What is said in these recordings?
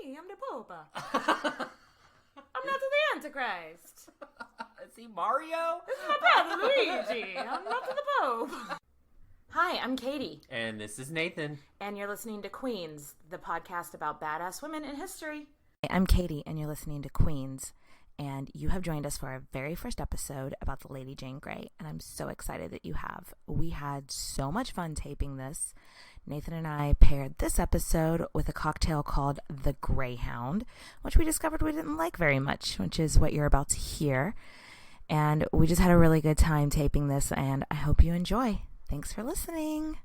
me. I'm the Pope. I'm not the Antichrist. Is he Mario? This is my brother Luigi. I'm not the Pope. Hi, I'm Katie. And this is Nathan. And you're listening to Queens, the podcast about badass women in history. I'm Katie, and you're listening to Queens. And you have joined us for our very first episode about the Lady Jane Grey. And I'm so excited that you have. We had so much fun taping this. Nathan and I paired this episode with a cocktail called the Greyhound, which we discovered we didn't like very much, which is what you're about to hear. And we just had a really good time taping this, and I hope you enjoy. Thanks for listening.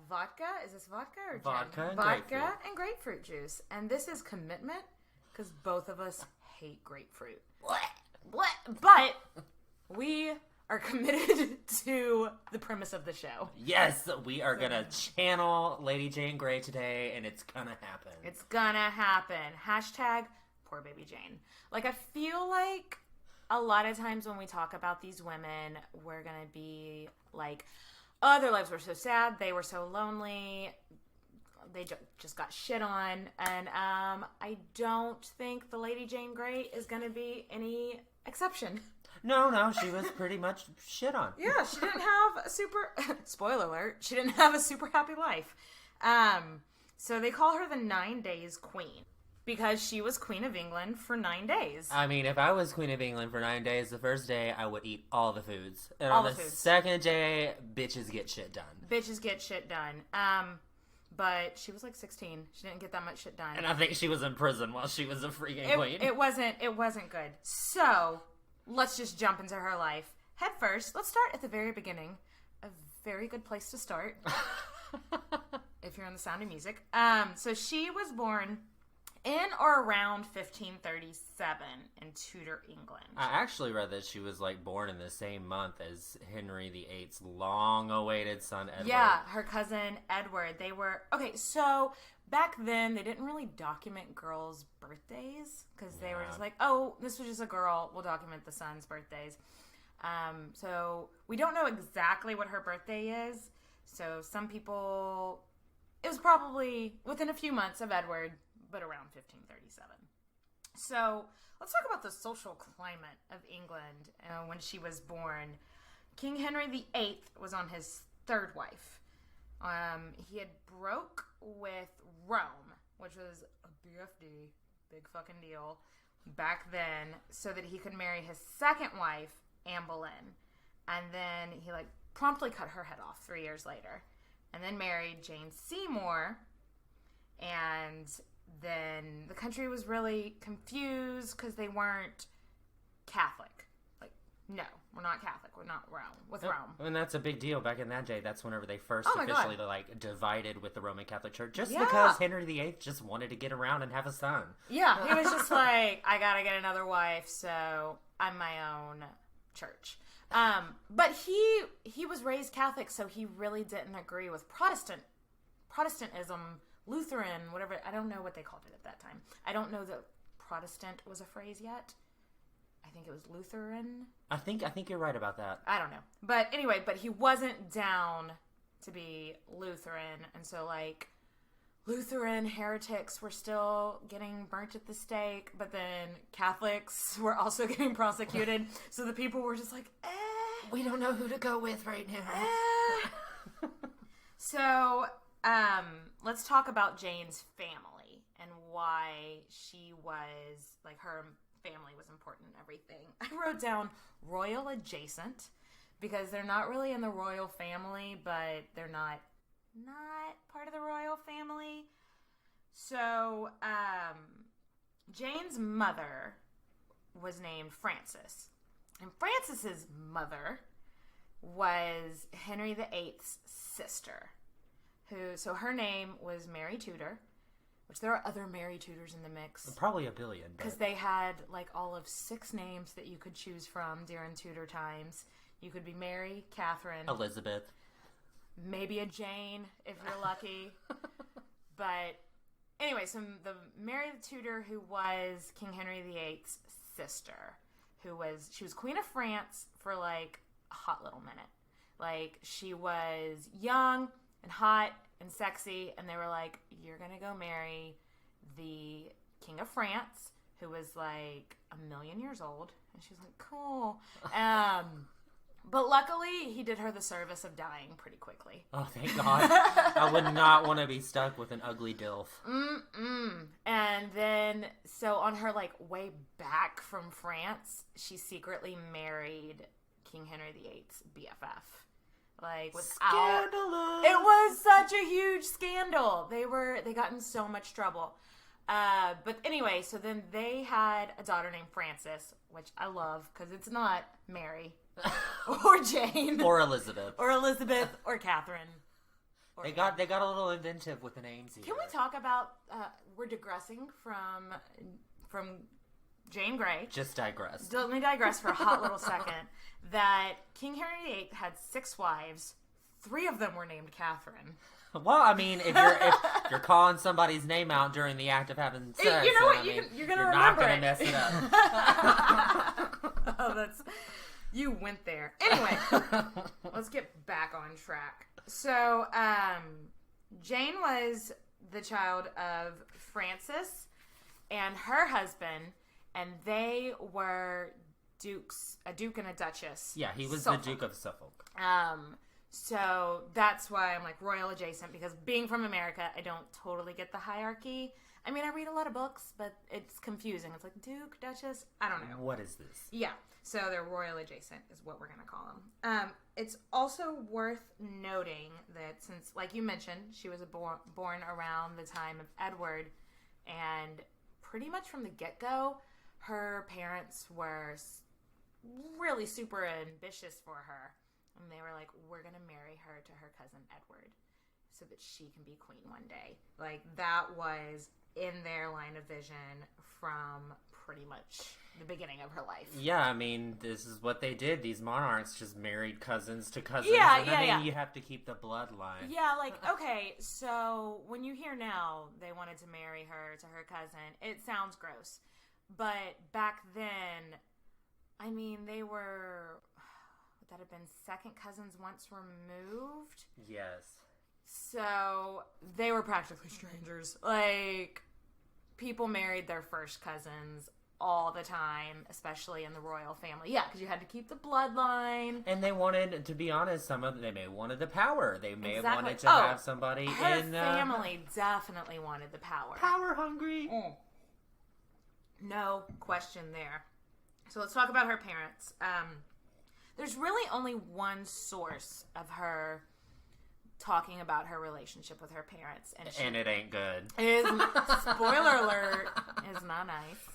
Vodka? Is this vodka or gin? Vodka and grapefruit juice. And this is commitment, because both of us hate grapefruit. But we are committed to the premise of the show. Yes, we are going to channel Lady Jane Grey today, and it's going to happen. It's going to happen. Hashtag poor baby Jane. Like, I feel like a lot of times when we talk about these women, we're going to be like, oh, their lives were so sad. They were so lonely. They just got shit on. And I don't think the Lady Jane Grey is going to be any exception. No, she was pretty much shit on. Yeah, she didn't have a super... Spoiler alert. She didn't have a super happy life. So they call her the 9 Days Queen because she was Queen of England for 9 days. I mean, if I was Queen of England for 9 days, the first day I would eat all the foods. And all on the second day, bitches get shit done. Bitches get shit done. But she was like 16. She didn't get that much shit done. And I think she was in prison while she was a freaking queen. It wasn't good. So... let's just jump into her life. Head first, let's start at the very beginning. A very good place to start. If you're in the Sound of Music. So she was born in or around 1537 in Tudor England. I actually read that she was like born in the same month as Henry VIII's long-awaited son, Edward. Yeah, her cousin Edward. They were... okay, so... back then, they didn't really document girls' birthdays because they were just like, oh, this was just a girl. We'll document the son's birthdays. So we don't know exactly what her birthday is. So some people, it was probably within a few months of Edward, but around 1537. So let's talk about the social climate of England when she was born. King Henry VIII was on his third wife. He had broke with Rome, which was a BFD, big fucking deal, back then, so that he could marry his second wife, Anne Boleyn. And then he, promptly cut her head off 3 years later. And then married Jane Seymour. And then the country was really confused because they weren't Catholic. No, we're not Catholic. We're not Rome. And that's a big deal. Back in that day, that's whenever they first officially divided with the Roman Catholic Church. Just because Henry VIII just wanted to get around and have a son. Yeah, he was just like, I gotta get another wife, so I'm my own church. But he was raised Catholic, so he really didn't agree with Protestantism, Lutheran, whatever. I don't know what they called it at that time. I don't know that Protestant was a phrase yet. I think it was Lutheran. I think you're right about that. I don't know. But anyway, he wasn't down to be Lutheran. And so, Lutheran heretics were still getting burnt at the stake, but then Catholics were also getting prosecuted. So the people were just like, we don't know who to go with right now. So, let's talk about Jane's family and why she was, her family was important and everything. I wrote down royal adjacent because they're not really in the royal family, but they're not part of the royal family. So, Jane's mother was named Frances. And Frances's mother was Henry VIII's sister. So her name was Mary Tudor. Which there are other Mary Tudors in the mix. Probably a billion. Because they had all of 6 names that you could choose from during Tudor times. You could be Mary, Catherine, Elizabeth. Maybe a Jane if you're lucky. But anyway, so the Mary Tudor, who was King Henry VIII's sister, she was Queen of France for a hot little minute. She was young and hot and sexy, and they were like, you're gonna go marry the King of France, who was like 1,000,000 years old. And she's like, cool. But luckily, he did her the service of dying pretty quickly. Oh, thank God. I would not want to be stuck with an ugly dilf. And then, so on her, like, way back from France, she secretly married King Henry VIII's BFF. Like, without... Scandalous! It was such a huge scandal. They got in so much trouble. But anyway, so then they had a daughter named Frances, which I love, because it's not Mary. Or Jane. Or Elizabeth. Or Catherine. Or they got a little inventive with the names here. Can we talk about, we're digressing from Jane Grey. Just digress. Let me digress for a hot little second. That King Henry VIII had 6 wives. 3 of them were named Catherine. Well, I mean, if you're calling somebody's name out during the act of having sex, you know what? You're gonna remember not gonna mess it up. Oh, that's... You went there. Anyway, let's get back on track. So, Jane was the child of Frances and her husband, and they were dukes, a duke and a duchess. Yeah, he was Suffolk. The Duke of Suffolk. So that's why I'm like royal adjacent, because being from America, I don't totally get the hierarchy. I mean, I read a lot of books, but it's confusing. It's like Duke, Duchess, I don't know. What is this? Yeah, so they're royal adjacent is what we're going to call them. It's also worth noting that since, like you mentioned, she was born around the time of Edward, and pretty much from the get-go, her parents were really super ambitious for her. And they were like, we're going to marry her to her cousin Edward so that she can be queen one day. Like, that was in their line of vision from pretty much the beginning of her life. Yeah, I mean, this is what they did. These monarchs just married cousins to cousins. Yeah, and you have to keep the bloodline. Yeah, like, okay, so when you hear now they wanted to marry her to her cousin, it sounds gross. But back then, I mean, they were... that had been second cousins once removed. Yes. So they were practically strangers. Like, people married their first cousins all the time, especially in the royal family. Yeah, because you had to keep the bloodline. And they wanted, to be honest, they may have wanted the power. They may have wanted to have somebody her family definitely wanted the power. Power hungry. No question there. So let's talk about her parents. There's really only one source of her talking about her relationship with her parents. And it ain't good. Spoiler alert, is not nice.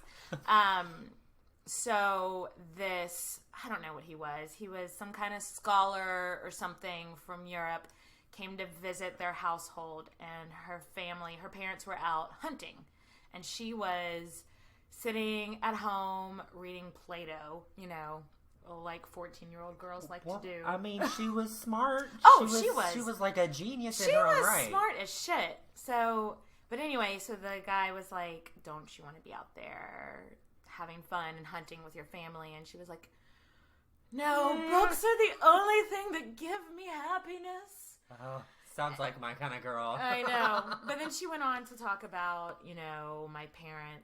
So this, I don't know what he was. He was some kind of scholar or something from Europe, came to visit their household, and her parents were out hunting. And she was sitting at home reading Plato, like 14-year-old girls like to do. I mean, she was smart. She was. She was like a genius in her own right. She was smart as shit. So, but anyway, so the guy was like, don't you want to be out there having fun and hunting with your family? And she was like, no, books are the only thing that give me happiness. Oh, sounds like my kind of girl. I know. But then she went on to talk about, my parents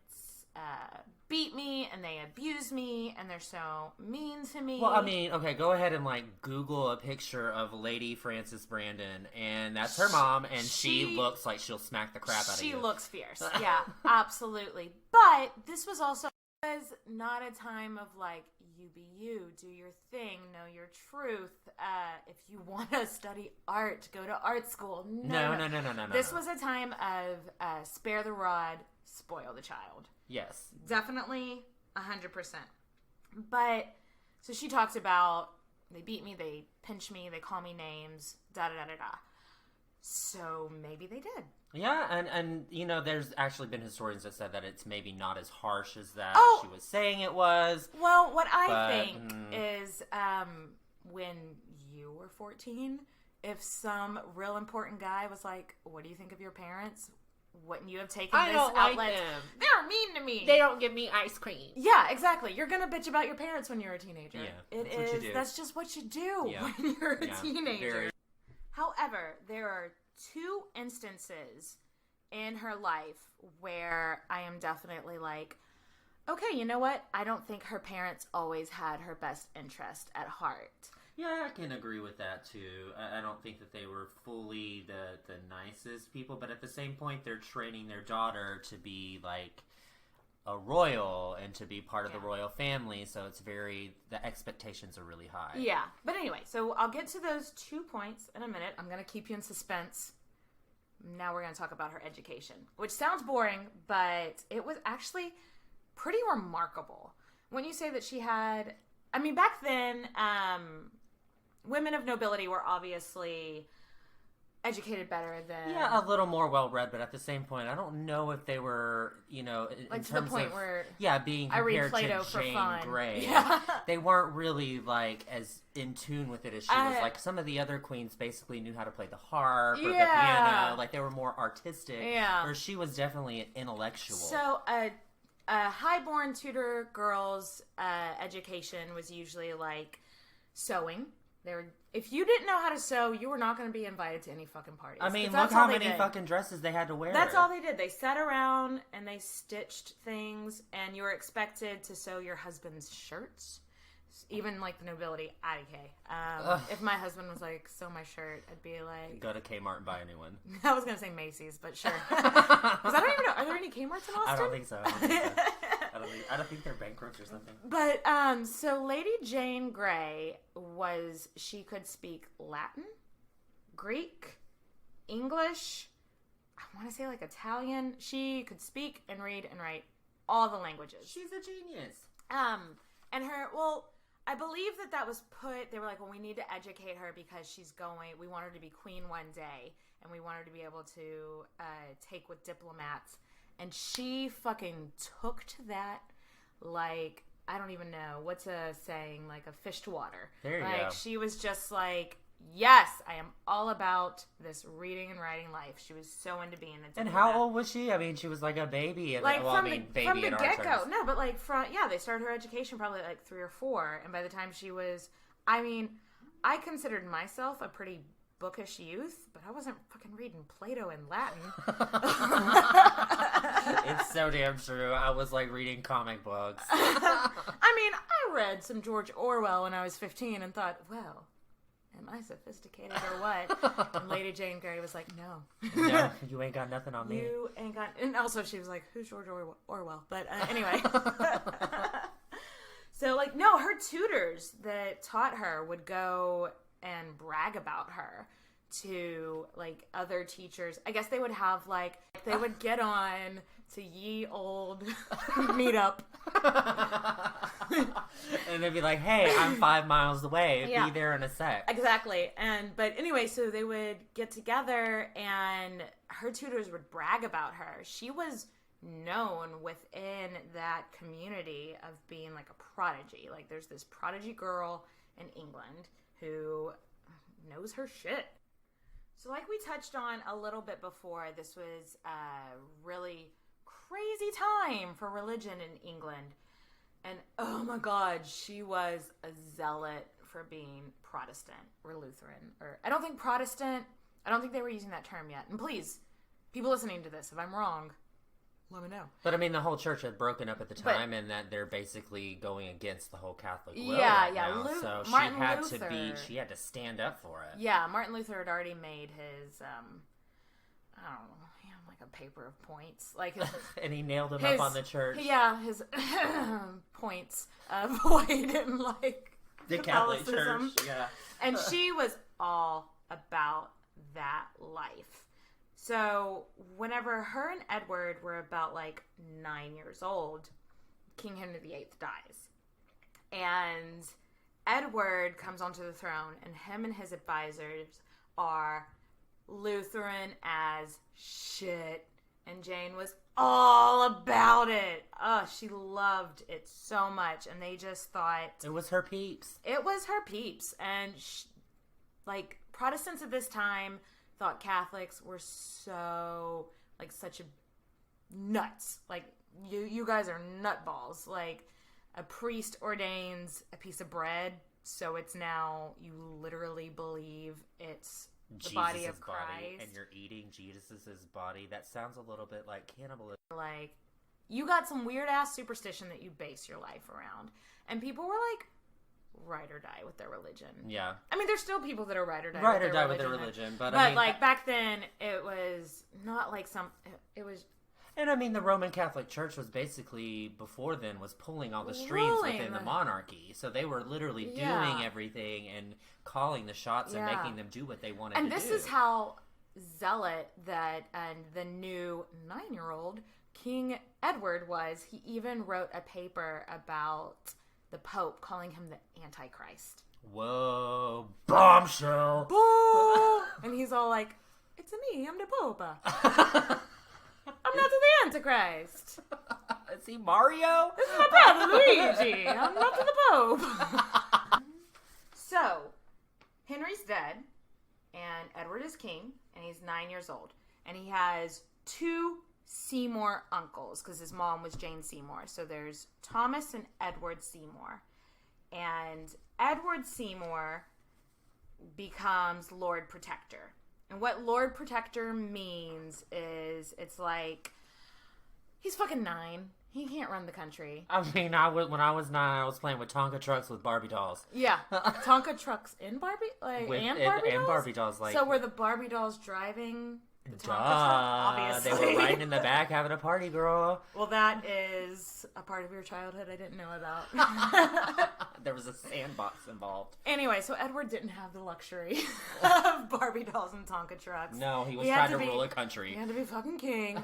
beat me and they abuse me and they're so mean to me. Well, I mean, okay, go ahead and Google a picture of Lady Frances Brandon, and that's her mom, and she looks like she'll smack the crap out of you. She looks fierce. Yeah, absolutely. But this was not a time of you be you, do your thing, know your truth. If you want to study art, go to art school. No. This was a time of spare the rod, spoil the child. Yes. Definitely 100%. But, so she talked about, they beat me, they pinch me, they call me names, da-da-da-da-da. So maybe they did. Yeah, and there's actually been historians that said that it's maybe not as harsh as that she was saying it was. Well, what I think is, when you were 14, if some real important guy was like, what do you think of your parents? Wouldn't you have taken this outlet? Like them. They're mean to me. They don't give me ice cream. Yeah, exactly. You're gonna bitch about your parents when you're a teenager. Yeah, what you do. That's just what you do when you're a teenager. However, there are 2 instances in her life where I am definitely like, okay, you know what? I don't think her parents always had her best interest at heart. Yeah, I can agree with that too. I don't think that they were fully the nicest people, but at the same point, they're training their daughter to be like a royal and to be part of the royal family, so it's the expectations are really high. Yeah, but anyway, so I'll get to those 2 points in a minute. I'm going to keep you in suspense. Now we're going to talk about her education, which sounds boring, but it was actually pretty remarkable. When you say that she had, I mean, back then, women of nobility were obviously educated better than... Yeah, a little more well-read, but at the same point, I don't know if they were, you know, like in to the terms point of, where being I read compared Plato to for Jane fun. Grey. Yeah. They weren't really, like, as in tune with it as she was. Like, some of the other queens basically knew how to play the harp or the piano. Like, they were more artistic. Yeah. Where she was definitely an intellectual. So, a highborn Tudor girl's education was usually, like, sewing. If you didn't know how to sew, you were not going to be invited to any fucking parties. I mean, look how many fucking dresses they had to wear. That's all they did. They sat around and they stitched things, and you were expected to sew your husband's shirts. Even, like, the nobility, IDK. If my husband was like, sew my shirt, I'd be like... Go to Kmart and buy a new one. I was going to say Macy's, but sure. Because I don't even know. Are there any Kmarts in Austin? I don't think so. I don't think they're bankrupt or something. But, so Lady Jane Grey she could speak Latin, Greek, English, I want to say, like, Italian. She could speak and read and write all the languages. She's a genius. And I believe that was they were like, well, we need to educate her because we want her to be queen one day, and we want her to be able to take with diplomats. And she fucking took to that like, I don't even know, what's a saying, like a fish to water. There you go. She was just like, yes, I am all about this reading and writing life. She was so into being a diplomat. And how old was she? I mean, she was like a baby. Like, from the get-go. No, but like, they started her education probably like 3 or 4. And by the time she was, I mean, I considered myself a pretty bookish youth, but I wasn't fucking reading Plato in Latin. It's so damn true. I was like reading comic books. I mean, I read some George Orwell when I was 15 and thought, well, am I sophisticated or what? And Lady Jane Grey was like, no, you ain't got nothing on me. You ain't got... And also she was like, who's George Orwell? But anyway. So, like, no, her tutors that taught her would go and brag about her to, like, other teachers. I guess they would have, like, they would get on to ye old meetup. And they'd be like, hey, I'm 5 miles away. Be there in a sec. Exactly. But anyway, so they would get together and her tutors would brag about her. She was known within that community of being like a prodigy. Like, there's this prodigy girl in England who knows her shit. So like we touched on a little bit before, this was a really crazy time for religion in England. And oh my God, she was a zealot for being Protestant or Lutheran. Or I don't think they were using that term yet. And please, people listening to this, if I'm wrong, let me know. But I mean, the whole church had broken up at the time, and that they're basically going against the whole Catholic will right now. So she had to stand up for it. Yeah, Martin Luther had already made his, I don't know, like a paper of points, like his, and he nailed them up on the church. Yeah, his points of why he didn't like the Catholic Church. Yeah, and she was all about that life. So, whenever her and Edward were about, like, 9 years old, King Henry VIII dies. And Edward comes onto the throne, and him and his advisors are Lutheran as shit. And Jane was all about it. Oh, she loved it so much. And they just thought... It was her peeps. It was her peeps. And, Protestants at this time... thought Catholics were so, like, such a nuts. Like, you guys are nutballs. Like, a priest ordains a piece of bread, so it's now, you literally believe it's the body of Christ. And you're eating Jesus's body. That sounds a little bit like cannibalism. Like, you got some weird-ass superstition that you base your life around. And people were like, ride or die with their religion. Yeah. I mean, there's still people that are ride or die with their religion. But I mean, like, back then, it was not like it was... And I mean, the Roman Catholic Church was basically, before then, was pulling all the strings within the monarchy. So they were literally doing everything and calling the shots and making them do what they wanted to do. And this is how zealot that the new 9-year-old King Edward was. He even wrote a paper about the Pope, calling him the Antichrist. Whoa, bombshell! Boo! And he's all like, "It's me, I'm the Pope. I'm not the Antichrist. Is he Mario? This is my brother Luigi. I'm not the Pope." So, Henry's dead, and Edward is king, and he's 9 years old. And he has 2 Seymour uncles, because his mom was Jane Seymour. So there's Thomas and Edward Seymour. And Edward Seymour becomes Lord Protector. And what Lord Protector means is, it's like, he's fucking 9. He can't run the country. I mean, when I was 9, I was playing with Tonka trucks with Barbie dolls. Yeah. Tonka trucks in Barbie? And Barbie dolls? And Barbie dolls. Like, so were the Barbie dolls driving the Tonka truck? Obviously. They were riding in the back having a party, girl. Well, that is a part of your childhood I didn't know about. There was a sandbox involved. Anyway, so Edward didn't have the luxury of Barbie dolls and Tonka trucks. No, he was trying to rule a country. He had to be fucking king.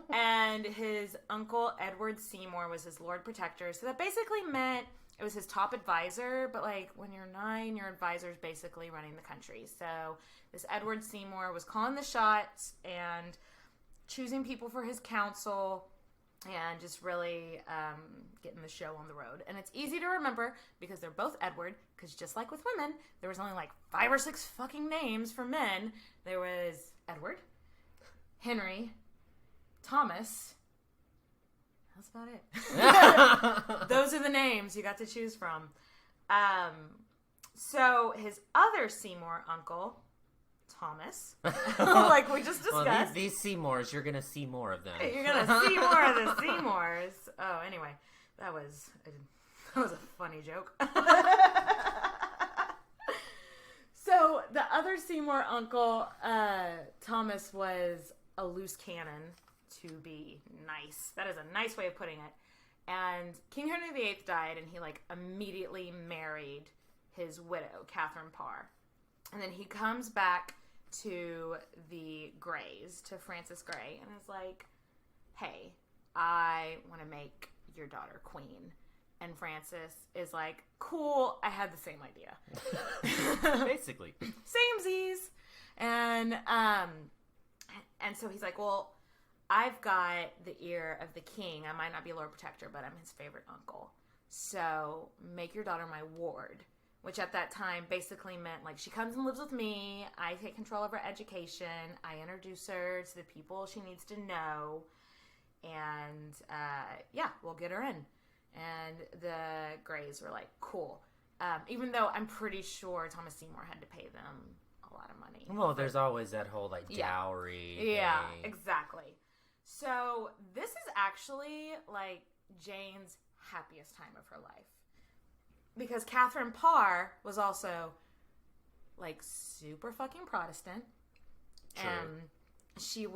And his uncle, Edward Seymour, was his Lord Protector. So that basically meant it was his top advisor. But, like, when you're 9, your advisor's basically running the country. So this Edward Seymour was calling the shots and choosing people for his council. And just really getting the show on the road. And it's easy to remember because they're both Edward. Because just like with women, there was only like 5 or 6 fucking names for men. There was Edward, Henry, Thomas. That's about it. Those are the names you got to choose from. So his other Seymour uncle, Thomas, like we just discussed. Well, these Seymours, you're gonna see more of them. You're gonna see more of the Seymours. Oh, anyway, that was a funny joke. So the other Seymour uncle, Thomas, was a loose cannon, to be nice. That is a nice way of putting it. And King Henry VIII died, and he like immediately married his widow, Catherine Parr. And then he comes back to the Greys, to Frances Grey, and is like, "Hey, I want to make your daughter queen." And Frances is like, "Cool, I had the same idea." Basically. Samesies. And so he's like, "Well, I've got the ear of the king. I might not be Lord Protector, but I'm his favorite uncle. So make your daughter my ward." Which at that time basically meant, like, she comes and lives with me, I take control of her education, I introduce her to the people she needs to know, and, we'll get her in. And the Greys were like, cool. Even though I'm pretty sure Thomas Seymour had to pay them a lot of money. Well, there's always that whole, like, dowry Yeah, thing. exactly. So this is actually, like, Jane's happiest time of her life. Because Catherine Parr was also, like, super fucking Protestant. True. And she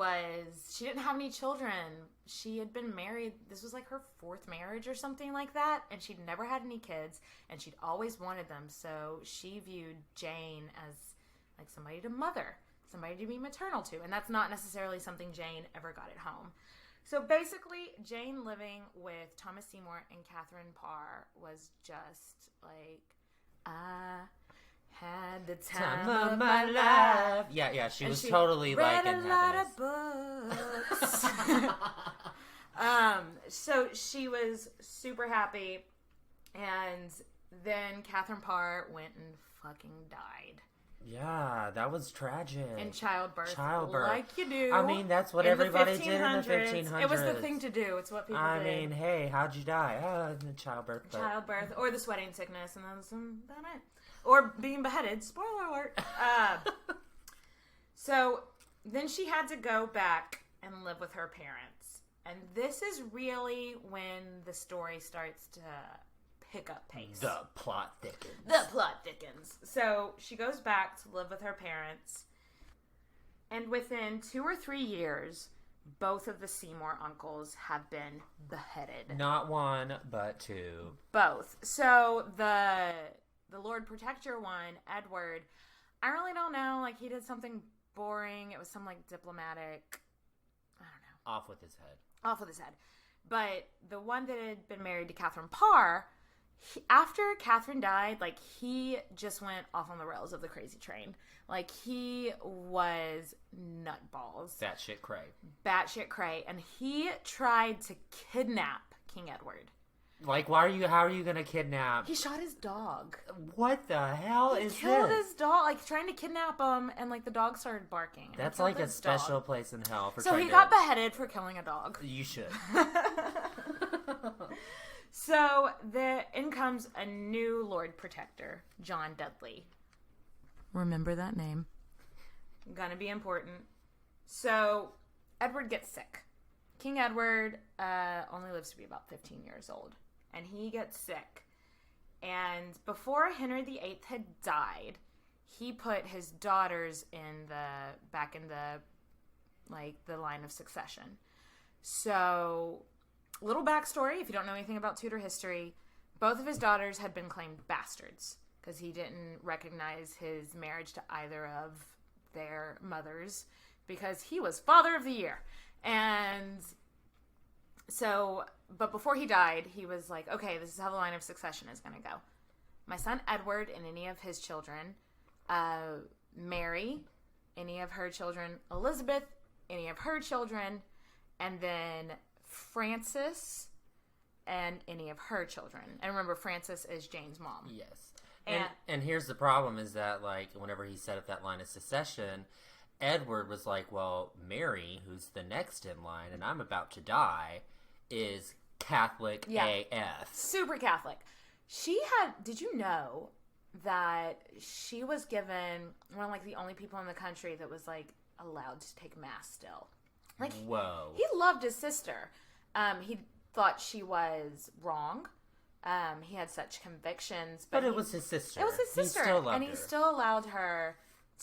didn't have any children. She had been married. This was like her 4th marriage or something like that. And she'd never had any kids. And she'd always wanted them. So she viewed Jane as, like, somebody to mother. Somebody to be maternal to. And that's not necessarily something Jane ever got at home. So basically, Jane living with Thomas Seymour and Catherine Parr was just like, I had the time of my life. Yeah, she was totally like in read a lot of books. So she was super happy, and then Catherine Parr went and fucking died. Yeah, that was tragic. In childbirth. Like you do. I mean, that's what everybody did in the 1500s. It was the thing to do. It's what people did. I mean, hey, how'd you die? In childbirth. But... Childbirth, or the sweating sickness, and that's about it. Or being beheaded. Spoiler alert. So then she had to go back and live with her parents. And this is really when the story starts to pick up pace. The plot thickens. The plot thickens. So she goes back to live with her parents. And within 2 or 3 years, both of the Seymour uncles have been beheaded. Not one, but two. Both. So the Lord Protector one, Edward, I really don't know. Like, he did something boring. It was some, like, diplomatic, I don't know. Off with his head. Off with his head. But the one that had been married to Catherine Parr, after Catherine died, like, he just went off on the rails of the crazy train. Like, he was nutballs. Batshit cray. And he tried to kidnap King Edward. Like, how are you going to kidnap? He shot his dog. What the hell is this? He killed his dog, like, trying to kidnap him, and, like, the dog started barking. That's like a special place in hell for So he got beheaded for killing a dog. You should. So, in comes a new Lord Protector, John Dudley. Remember that name. Gonna be important. So, Edward gets sick. King Edward only lives to be about 15 years old. And he gets sick. And before Henry VIII had died, he put his daughters back in the line of succession. So, little backstory, if you don't know anything about Tudor history, both of his daughters had been claimed bastards because he didn't recognize his marriage to either of their mothers because he was Father of the Year. And so, but before he died, he was like, okay, this is how the line of succession is going to go. My son Edward and any of his children, Mary, any of her children, Elizabeth, any of her children, and then Frances and any of her children. And remember, Frances is Jane's mom. Yes. And here's the problem is that, like, whenever he set up that line of succession, Edward was like, well, Mary, who's the next in line, and I'm about to die, is Catholic AF. Super Catholic. Did you know that she was given one of, like, the only people in the country that was, like, allowed to take Mass still? Like, whoa. He loved his sister. He thought she was wrong. He had such convictions. But it was his sister. It was his sister. He still loved her. He still allowed her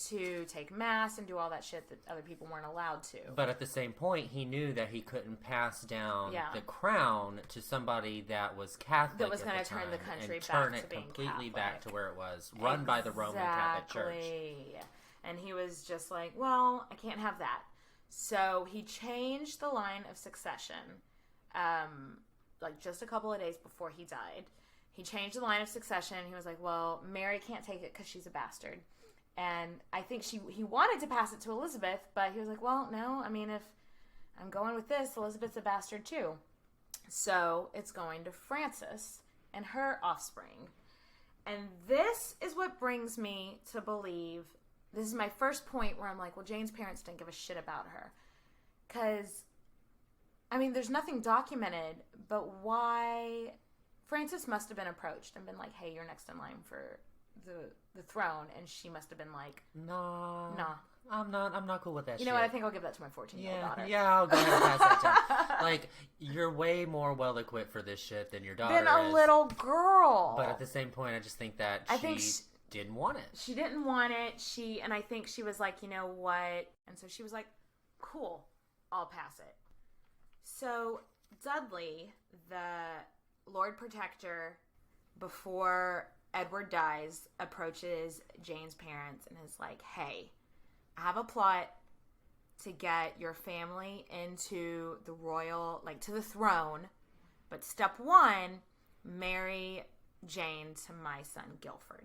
to take Mass and do all that shit that other people weren't allowed to. But at the same point, he knew that he couldn't pass down the crown to somebody that was Catholic that was going to turn the country and turn back it to being completely Catholic. Back to where it was, run by the Roman Catholic Church. And he was just like, well, I can't have that. So he changed the line of succession, like just a couple of days before he died. He changed the line of succession. He was like, well, Mary can't take it because she's a bastard. And I think he wanted to pass it to Elizabeth, but he was like, well, no, I mean, if I'm going with this, Elizabeth's a bastard too. So it's going to Frances and her offspring. And this is what brings me to believe, this is my first point where I'm like, well, Jane's parents didn't give a shit about her. Because, I mean, there's nothing documented, but why Frances must have been approached and been like, hey, you're next in line for the throne, and she must have been like, nah, I'm not cool with that shit. You know what, I think I'll give that to my 14-year-old daughter. Yeah, I'll go ahead and pass that down. Like, you're way more well-equipped for this shit than your daughter than a little girl. But at the same point, I just think that she didn't want it. She didn't want it, and I think she was like, you know what, and so she was like, cool, I'll pass it. So, Dudley, the Lord Protector, before Edward dies, approaches Jane's parents and is like, hey, I have a plot to get your family into the royal, like, to the throne, but step one, marry Jane to my son Guilford.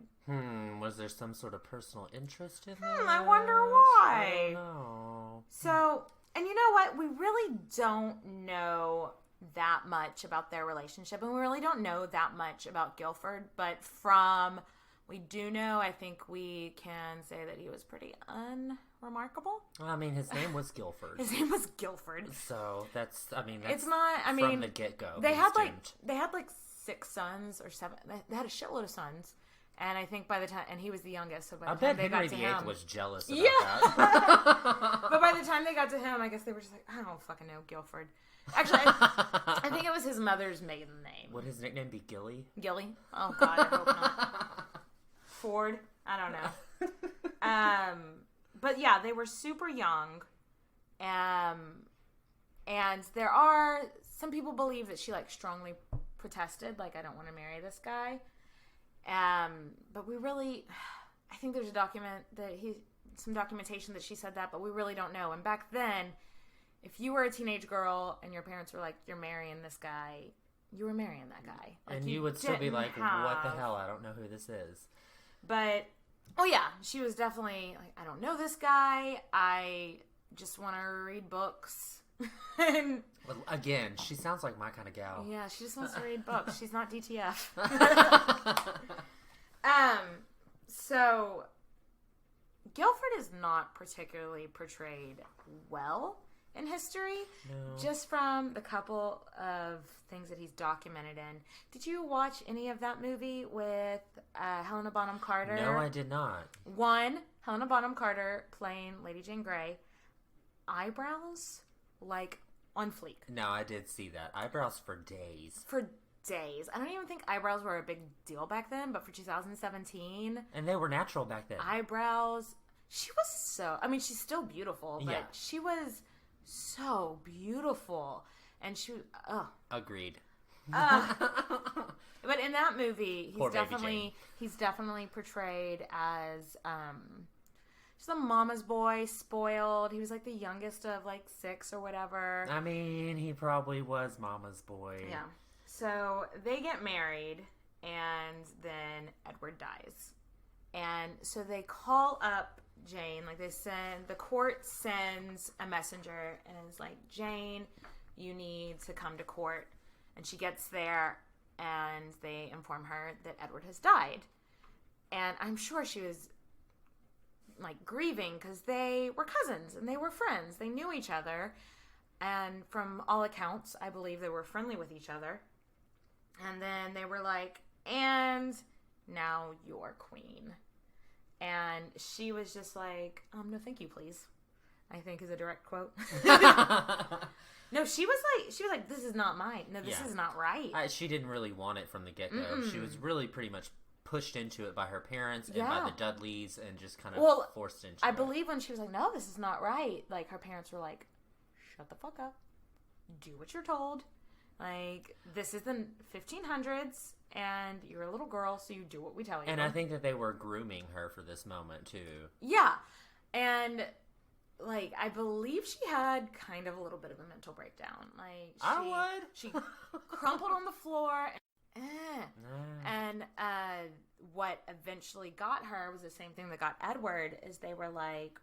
Was there some sort of personal interest in that? I wonder why. I don't know. So, and you know what? We really don't know that much about their relationship, and we really don't know that much about Guilford, but from we do know, I think we can say that he was pretty unremarkable. I mean, his name was Guilford. His name was Guilford. So that's it's not, I mean, from the get-go. They had like 6 sons or 7. They had a shitload of sons, And I think by the time, and he was the youngest, so by I the time bet they Henry got to VIII him, was jealous about yeah. that. But by the time they got to him, I guess they were just like, I don't fucking know, Guilford. Actually, I think it was his mother's maiden name. Would his nickname be Gilly? Gilly? Oh God, I hope not. Ford? I don't know. But yeah, they were super young. And there are some people believe that she like strongly protested, like, I don't want to marry this guy. But we really, I think there's some documentation that she said that, but we really don't know. And back then, if you were a teenage girl and your parents were like, you're marrying this guy, you were marrying that guy. Like, and you would still be like, what the hell? I don't know who this is. But, oh yeah, she was definitely like, I don't know this guy. I just want to read books. And, well, again, she sounds like my kind of gal. yeah, she just wants to read books. She's not DTF. So Guilford is not particularly portrayed well in history, No. just from the couple of things that he's documented in. Did you watch any of that movie with Helena Bonham Carter? No, I did not. One, Helena Bonham Carter playing Lady Jane Grey. Eyebrows, like, on fleek. No, I did see that. Eyebrows for days. For days. I don't even think eyebrows were a big deal back then, but for 2017... And they were natural back then. Eyebrows... She was so... I mean, she's still beautiful, but Yeah. she was so beautiful. And she... Oh. Agreed. But in that movie, Poor baby he's definitely portrayed as... just a mama's boy, spoiled. He was like the youngest of like 6 or whatever. I mean, he probably was mama's boy. Yeah. So they get married, and then Edward dies. And so they call up Jane. Like, the court sends a messenger and is like, Jane, you need to come to court. And she gets there, and they inform her that Edward has died. And I'm sure she was like grieving, because they were cousins and they were friends. They knew each other, and from all accounts, I believe they were friendly with each other. And then they were like, and now you're queen. And she was just like, no thank you, please, I think is a direct quote. No, she was like, this is not mine. No, this is not right. She didn't really want it from the get-go. She was really pretty much pushed into it by her parents and by the Dudleys, and just kind of forced into it. I believe when she was like, no, this is not right, like, her parents were like, shut the fuck up, do what you're told, like, this is the 1500s and you're a little girl, so you do what we tell you. And I think that they were grooming her for this moment too. Yeah. And like, I believe she had kind of a little bit of a mental breakdown. Like, she crumpled on the floor. And what eventually got her was the same thing that got Edward, is they were like,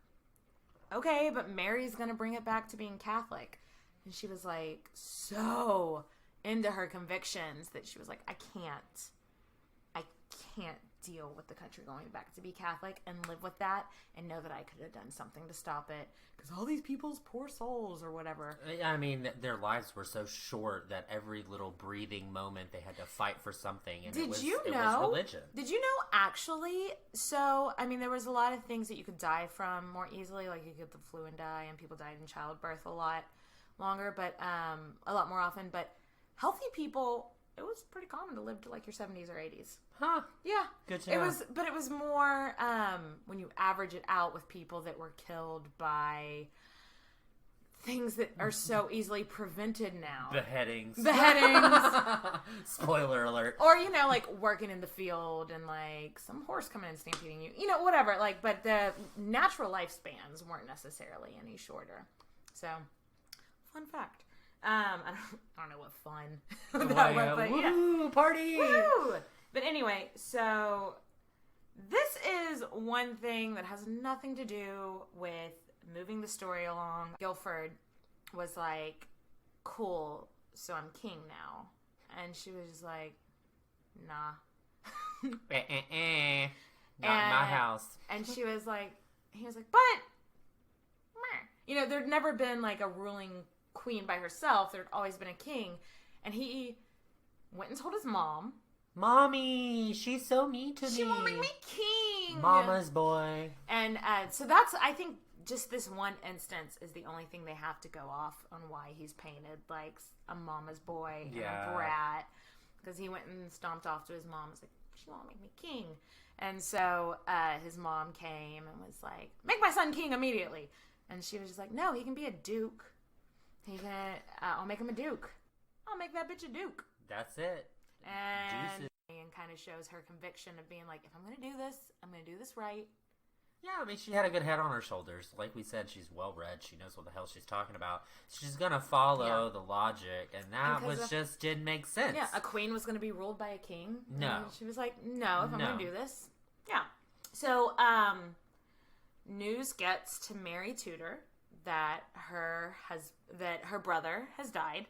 okay, but Mary's gonna bring it back to being Catholic. And she was like so into her convictions that she was like, I can't deal with the country going back to be Catholic and live with that and know that I could have done something to stop it, because all these people's poor souls or whatever. I mean, their lives were so short that every little breathing moment they had to fight for something, and it was religion. Did you know, actually, so, I mean, there was a lot of things that you could die from more easily, like you could get the flu and die, and people died in childbirth a lot longer, but a lot more often, but healthy people, it was pretty common to live to like your 70s or 80s. Huh. Yeah. Good to know. It was more when you average it out with people that were killed by things that are so easily prevented now. Beheadings. Spoiler alert. Or, like working in the field and like some horse coming and stampeding you. Whatever. Like, but the natural lifespans weren't necessarily any shorter. So, fun fact. I don't know what fun that was, but woo, party! Woo! But anyway, so this is one thing that has nothing to do with moving the story along. Guilford was like, cool, so I'm king now. And she was just like, nah. Not in my house. And he was like, but, there'd never been like a ruling queen by herself. There'd always been a king. And he went and told his mom, Mommy, she's so mean to me. She won't make me king. Mama's boy. And so that's, I think, just this one instance is the only thing they have to go off on why he's painted like a mama's boy and a brat. Because he went and stomped off to his mom and was like, she won't make me king. And so his mom came and was like, make my son king immediately. And she was just like, no, he can be a duke. I'll make him a duke. I'll make that bitch a duke. That's it. And kind of shows her conviction of being like, if I'm going to do this, I'm going to do this right. Yeah, I mean, she had a good head on her shoulders. Like we said, she's well-read. She knows what the hell she's talking about. She's going to follow the logic, and that just didn't make sense. Yeah, a queen was going to be ruled by a king. No. And she was like, no, if I'm going to do this. Yeah. So, news gets to Mary Tudor that her brother has died.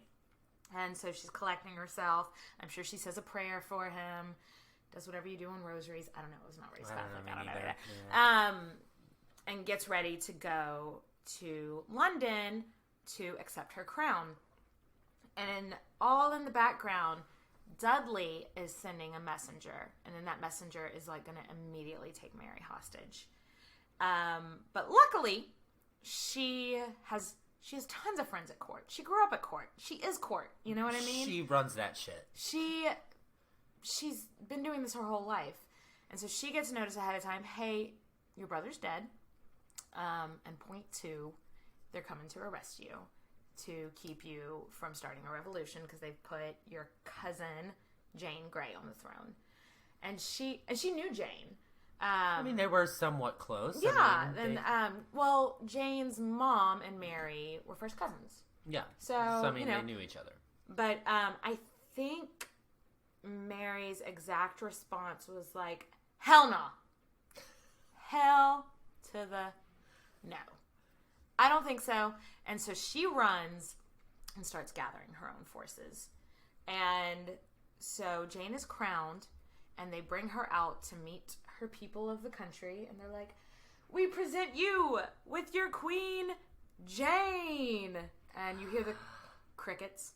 And so she's collecting herself. I'm sure she says a prayer for him. Does whatever you do on rosaries. I don't know. It was not raised Catholic. I don't know that. Yeah. And gets ready to go to London to accept her crown. And all in the background, Dudley is sending a messenger. And then that messenger is like going to immediately take Mary hostage. But luckily, she has tons of friends at court. She grew up at court. She is court. You know what I mean? She runs that shit. She's been doing this her whole life. And so she gets notice ahead of time, hey, your brother's dead. And point two, they're coming to arrest you to keep you from starting a revolution because they've put your cousin, Jane Grey, on the throne. And she knew Jane. I mean, they were somewhat close. Yeah. Jane's mom and Mary were first cousins. Yeah. So they knew each other. But I think Mary's exact response was like, hell no. Hell to the no. I don't think so. And so she runs and starts gathering her own forces. And so Jane is crowned, and they bring her out to meet her people of the country. And they're like, we present you with your queen, Jane. And you hear the crickets.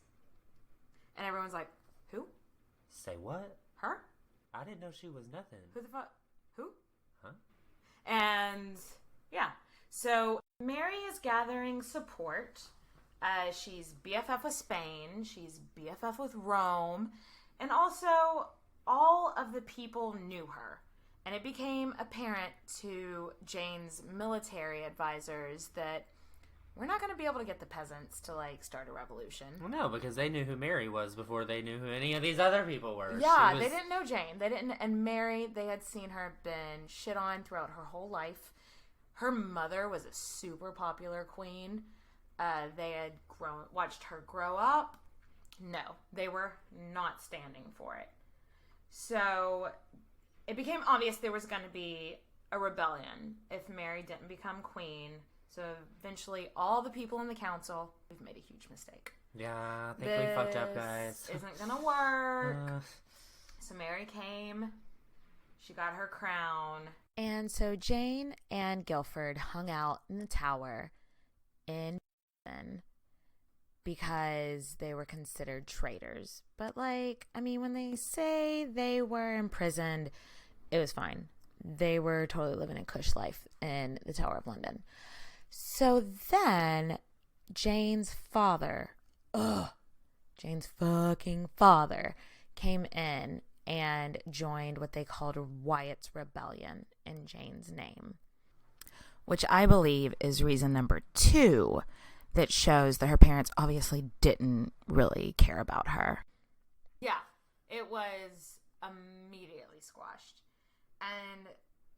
And everyone's like, who? Say what? Her? I didn't know she was nothing. Who the fuck? Who? Huh? And yeah. So Mary is gathering support. She's BFF with Spain. She's BFF with Rome. And also, all of the people knew her. And it became apparent to Jane's military advisors that we're not going to be able to get the peasants to, start a revolution. Well, no, because they knew who Mary was before they knew who any of these other people were. Yeah, they didn't know Jane. And Mary, they had seen her been shit on throughout her whole life. Her mother was a super popular queen. They had watched her grow up. No, they were not standing for it. So it became obvious there was going to be a rebellion if Mary didn't become queen. So eventually all the people in the council, we've made a huge mistake. Yeah, I think we fucked up, guys. This isn't going to work. So Mary came. She got her crown. And so Jane and Guilford hung out in the tower in because they were considered traitors. But when they say they were imprisoned, it was fine. They were totally living a cush life in the Tower of London. So then Jane's fucking father came in and joined what they called Wyatt's Rebellion in Jane's name, which I believe is reason number 2 that shows that her parents obviously didn't really care about her. Yeah, it was immediately squashed. And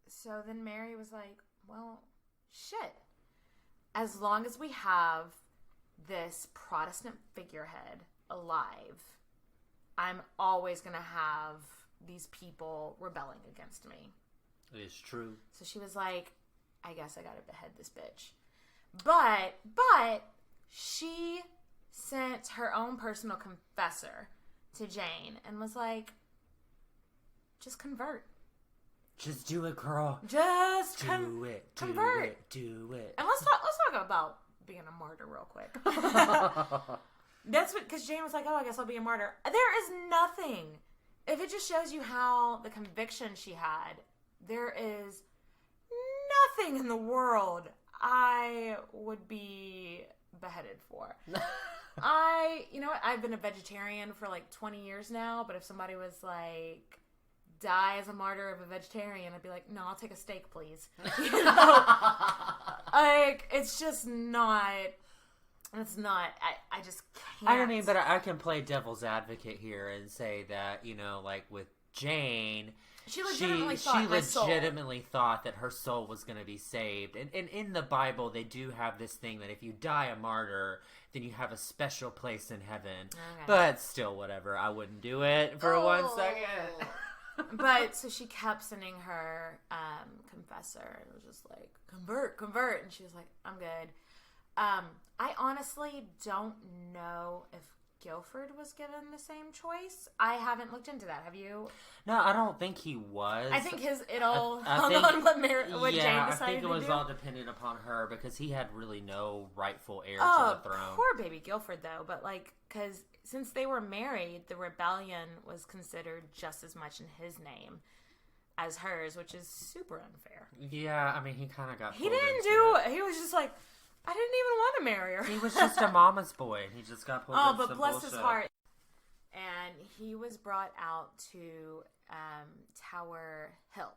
so then Mary was like, well, shit. As long as we have this Protestant figurehead alive, I'm always going to have these people rebelling against me. It is true. So she was like, I guess I got to behead this bitch. But she sent her own personal confessor to Jane and was like, just convert. Just do it, girl. Just convert. Do it. And let's talk about being a martyr real quick. That's what, because Jane was like, oh, I guess I'll be a martyr. There is nothing if it just shows you how the conviction she had, there is nothing in the world I would be beheaded for. You know what? I've been a vegetarian for like 20 years now, but if somebody was like, die as a martyr of a vegetarian, I'd be like, no, I'll take a steak, please. You know? Like, it's just not, I just can't. I mean, but I can play devil's advocate here and say that, you know, like with Jane, she legitimately thought that her soul was going to be saved. And in the Bible, they do have this thing that if you die a martyr, then you have a special place in heaven. Okay. But still, whatever. I wouldn't do it for 1 second. But, so she kept sending her confessor. It was just like, convert. And she was like, I'm good. I honestly don't know if Guilford was given the same choice. I haven't looked into that. Have you? No, I don't think he was. I think it all hung on what Jane decided to do. I think it was all dependent upon her because he had really no rightful heir to the throne. Poor baby Guilford, though. But, like, because since they were married, the rebellion was considered just as much in his name as hers, which is super unfair. Yeah, I mean, he kind of got He didn't do it. He was just like, I didn't even want to marry her. He was just a mama's boy. He just got pulled into but bless bullshit. his heart. And he was brought out to Tower Hill.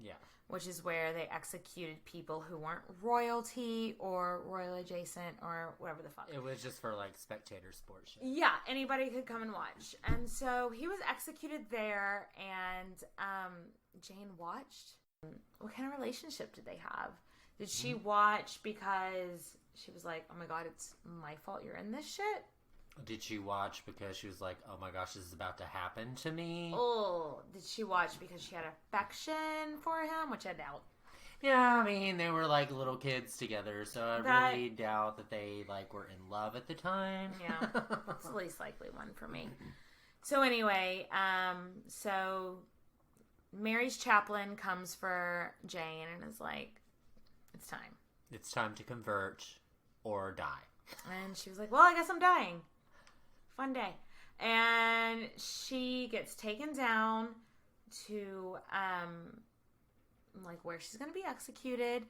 Yeah. Which is where they executed people who weren't royalty or royal adjacent or whatever the fuck. It was just for, like, spectator sports shit. Yeah, anybody could come and watch. And so he was executed there, and Jane watched. What kind of relationship did they have? Did she watch because she was like, oh my god, it's my fault you're in this shit? Did she watch because she was like, oh my gosh, this is about to happen to me? Oh, did she watch because she had affection for him? Which I doubt. Yeah, I mean, they were like little kids together, so I really doubt that they like were in love at the time. Yeah, it's the least likely one for me. So anyway, so Mary's chaplain comes for Jane and is like, it's time. It's time to convert or die. And she was like, well, I guess I'm dying. Fun day. And she gets taken down to, like, where she's going to be executed.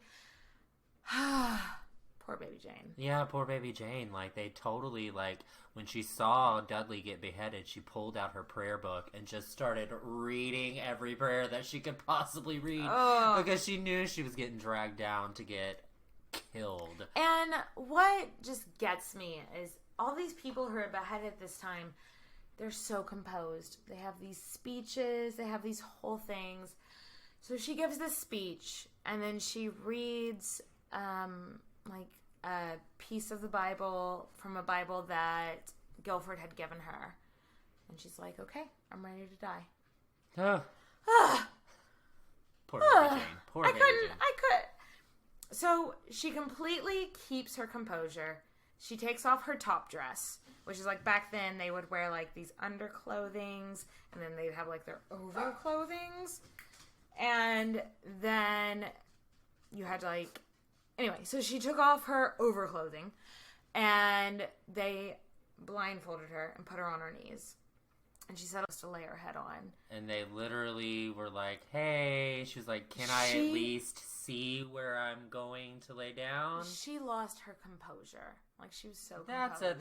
Poor baby Jane. Yeah, poor baby Jane. Like, they totally, like, when she saw Dudley get beheaded, she pulled out her prayer book and just started reading every prayer that she could possibly read. Oh. Because she knew she was getting dragged down to get killed. And what just gets me is all these people who are beheaded this time, they're so composed. They have these speeches. They have these whole things. So she gives this speech, and then she reads, like, a piece of the Bible from a Bible that Guilford had given her. And she's like, okay, I'm ready to die. Poor baby Jane. Poor baby Jane. I could. So she completely keeps her composure. She takes off her top dress, which is like back then they would wear like these underclothings, and then they'd have like their overclothings. And then you had to like... Anyway, so she took off her overclothing, and they blindfolded her and put her on her knees. And she said to lay her head on. And they literally were like, hey, she was like, can I at least see where I'm going to lay down? She lost her composure. Like, she was so composed.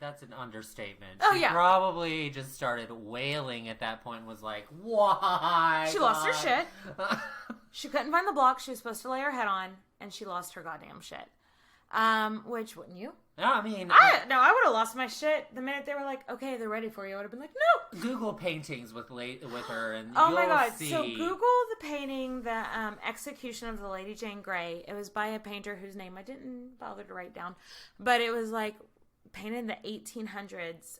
That's an understatement. Oh, she probably just started wailing at that point and was like, why? She lost her shit. She couldn't find the block she was supposed to lay her head on, and she lost her goddamn shit. Which, wouldn't you? No, I mean... I would have lost my shit the minute they were like, okay, they're ready for you. I would have been like, no! Google paintings with her, and oh you'll my god, see... So Google the painting, the execution of the Lady Jane Grey. It was by a painter whose name I didn't bother to write down. But it was, like, painted in the 1800s.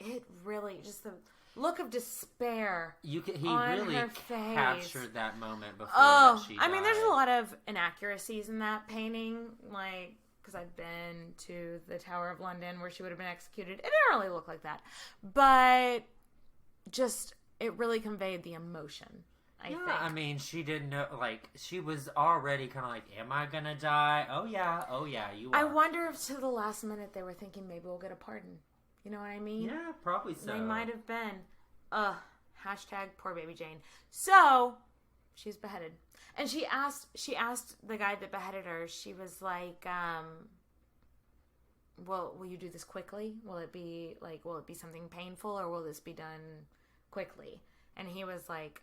It really, just the... look of despair. He on really her face. captured that moment before that she died. I mean, there's a lot of inaccuracies in that painting, like, because I've been to the Tower of London where she would have been executed. It didn't really look like that, but just it really conveyed the emotion. I think. I mean, she didn't know. Like, she was already kind of like, "Am I gonna die? Oh yeah, you are." I wonder if to the last minute they were thinking maybe we'll get a pardon. You know what I mean? Yeah, probably so. They might have been. Hashtag poor baby Jane. So, she's beheaded. And she asked the guy that beheaded her, she was like, well, will you do this quickly? Will it be something painful, or will this be done quickly? And he was like,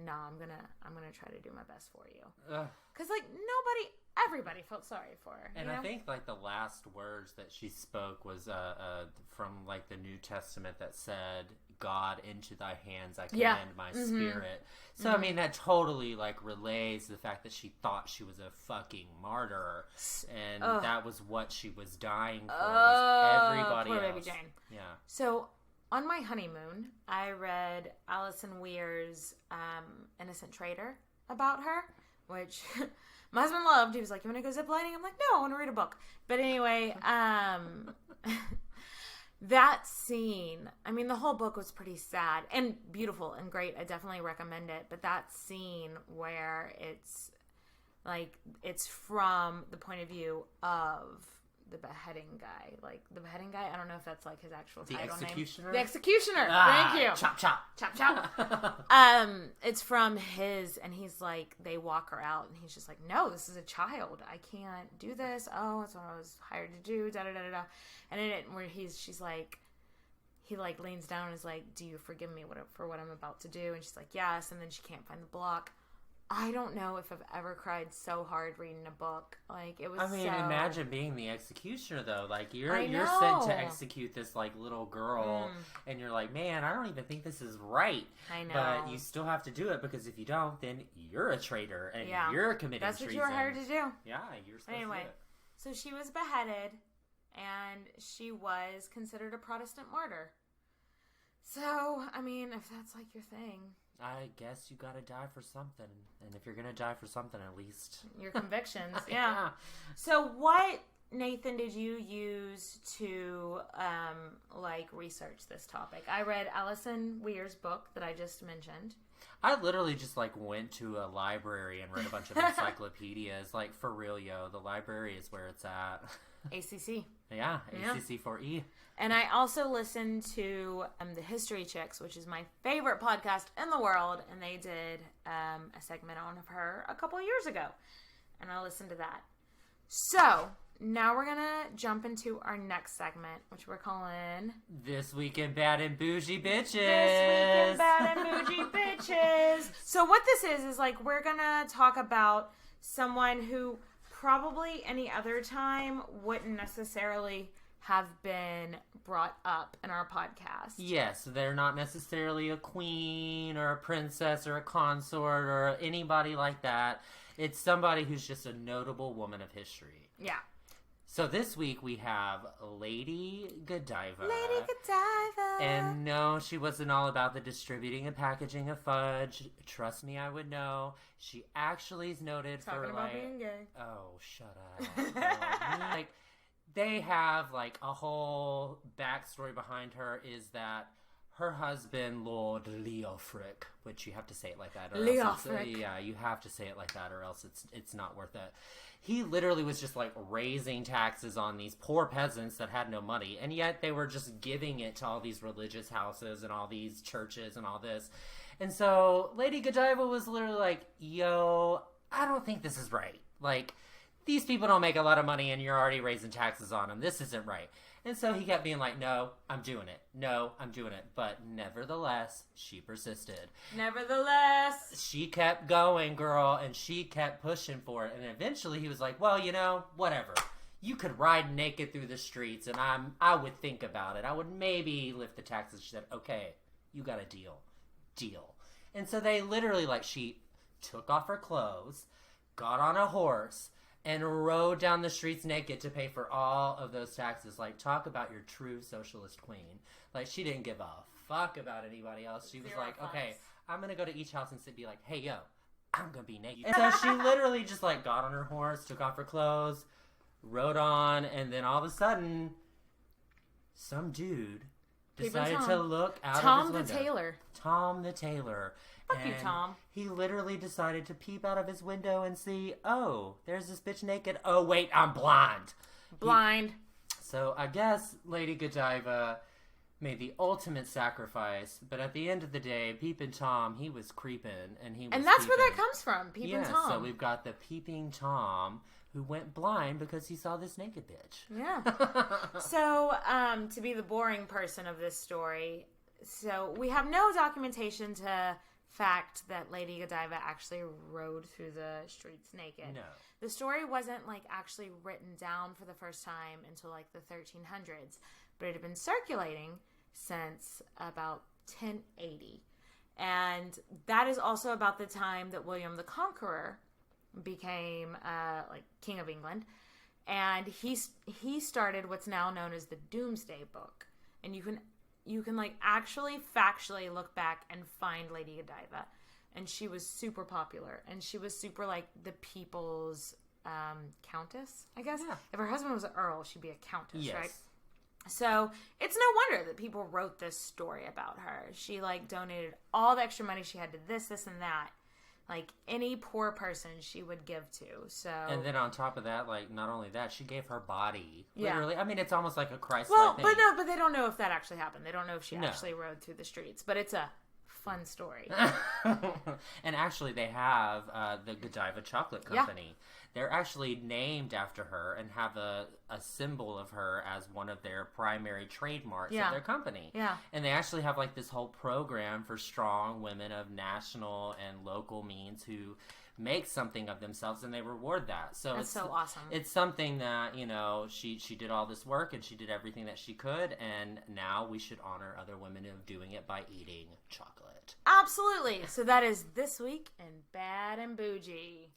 no, I'm gonna try to do my best for you. Because everybody felt sorry for her. And I think like the last words that she spoke was from like the New Testament that said, God, into thy hands I commend my spirit. So I mean that totally like relays the fact that she thought she was a fucking martyr, and that was what she was dying for. Was everybody poor else. Baby Jane. Yeah. So on my honeymoon, I read Alison Weir's Innocent Traitor about her, which my husband loved. He was like, you want to go ziplining? I'm like, no, I want to read a book. But anyway, that scene, I mean, the whole book was pretty sad and beautiful and great. I definitely recommend it. But that scene where it's from the point of view of the beheading guy. Like, the beheading guy, I don't know if that's like his actual title Executioner? name. The Executioner. Thank you. Chop, chop. Chop, chop. It's from his, and he's like, they walk her out, and he's just like, no, this is a child. I can't do this. Oh, that's what I was hired to do. Da da da da da. And in it, where she's like, he like leans down and is like, do you forgive me for what I'm about to do? And she's like, yes. And then she can't find the block. I don't know if I've ever cried so hard reading a book. Like, it was imagine being the executioner, though. Like, you're sent to execute this, like, little girl, and you're like, man, I don't even think this is right. I know. But you still have to do it, because if you don't, then you're a traitor, and you're committing treason. That's what you were hired to do. Yeah, you're supposed to do it. So she was beheaded, and she was considered a Protestant martyr. So, I mean, if that's, like, your thing... I guess you gotta die for something. And if you're gonna die for something, at least... Your convictions, yeah. So what, Nathan, did you use to, research this topic? I read Alison Weir's book that I just mentioned. I literally just, went to a library and read a bunch of encyclopedias. Like, for real, yo. The library is where it's at. ACC. Yeah, ACC4E. And I also listened to the History Chicks, which is my favorite podcast in the world. And they did a segment on her a couple of years ago. And I listened to that. So, now we're going to jump into our next segment, which we're calling... This Week in Bad and Bougie Bitches. This Week in Bad and Bougie Bitches. So what this is we're going to talk about someone who probably any other time wouldn't necessarily have been brought up in our podcast. Yes, they're not necessarily a queen or a princess or a consort or anybody like that. It's somebody who's just a notable woman of history. Yeah. So this week we have Lady Godiva. Lady Godiva. And no, she wasn't all about the distributing and packaging of fudge. Trust me, I would know. She actually is noted Talking about being gay. Oh, shut up. They have a whole backstory behind her. Is that her husband, Lord Leofric, which you have to say it like that, or Leofric. Yeah, you have to say it like that, or else it's not worth it. He literally was just raising taxes on these poor peasants that had no money, and yet they were just giving it to all these religious houses and all these churches and all this. And so Lady Godiva was literally like, yo, I don't think this is right. These people don't make a lot of money and you're already raising taxes on them. This isn't right. And so he kept being like, no, I'm doing it. No, I'm doing it. But nevertheless, she persisted. Nevertheless. She kept going, girl, and she kept pushing for it. And eventually he was like, well, whatever. You could ride naked through the streets and I would think about it. I would maybe lift the taxes. She said, okay, you got a deal. Deal. And so they literally, she took off her clothes, got on a horse, and rode down the streets naked to pay for all of those taxes. Talk about your true socialist queen. She didn't give a fuck about anybody else. She was okay, I'm going to go to each house and be like, hey, yo, I'm going to be naked. And so she literally just, got on her horse, took off her clothes, rode on, and then all of a sudden, some dude decided to look out of his window. Tom the Tailor. Fuck you, Tom. He literally decided to peep out of his window and see, oh, there's this bitch naked. Oh, wait, I'm blind. Blind. So I guess Lady Godiva made the ultimate sacrifice, but at the end of the day, Peeping Tom, he was creeping, and he was And that's peeping. where that comes from, Peeping Tom. So we've got the Peeping Tom who went blind because he saw this naked bitch. Yeah. So, to be the boring person of this story, so we have no documentation to fact that Lady Godiva actually rode through the streets naked. No. The story wasn't, like, actually written down for the first time until, like, the 1300s, but it had been circulating since about 1080. And that is also about the time that William the Conqueror became like King of England, and he started what's now known as the Doomsday Book, and you can like actually factually look back and find Lady Godiva, and she was super popular, and she was super like the people's countess, I guess. Yeah. If her husband was an earl, she'd be a countess, Yes. right? So it's no wonder that people wrote this story about her. She like donated all the extra money she had to this, and that. Like, any poor person she would give to, so... And then on top of that, like, not only that, she gave her body. Yeah. Literally. I mean, it's almost like a Christ-like Well, thing. but they don't know if that actually happened. They don't know if she actually rode through the streets. But it's a fun story. And actually, they have the Godiva Chocolate Company. Yeah. They're actually named after her and have a symbol of her as one of their primary trademarks of their company. Yeah. And they actually have like this whole program for strong women of national and local means who make something of themselves, and they reward that. So that's so awesome. It's something that, you know, she did all this work and she did everything that she could, and now we should honor other women of doing it by eating chocolate. Absolutely. So that is This Week in Bad and Bougie.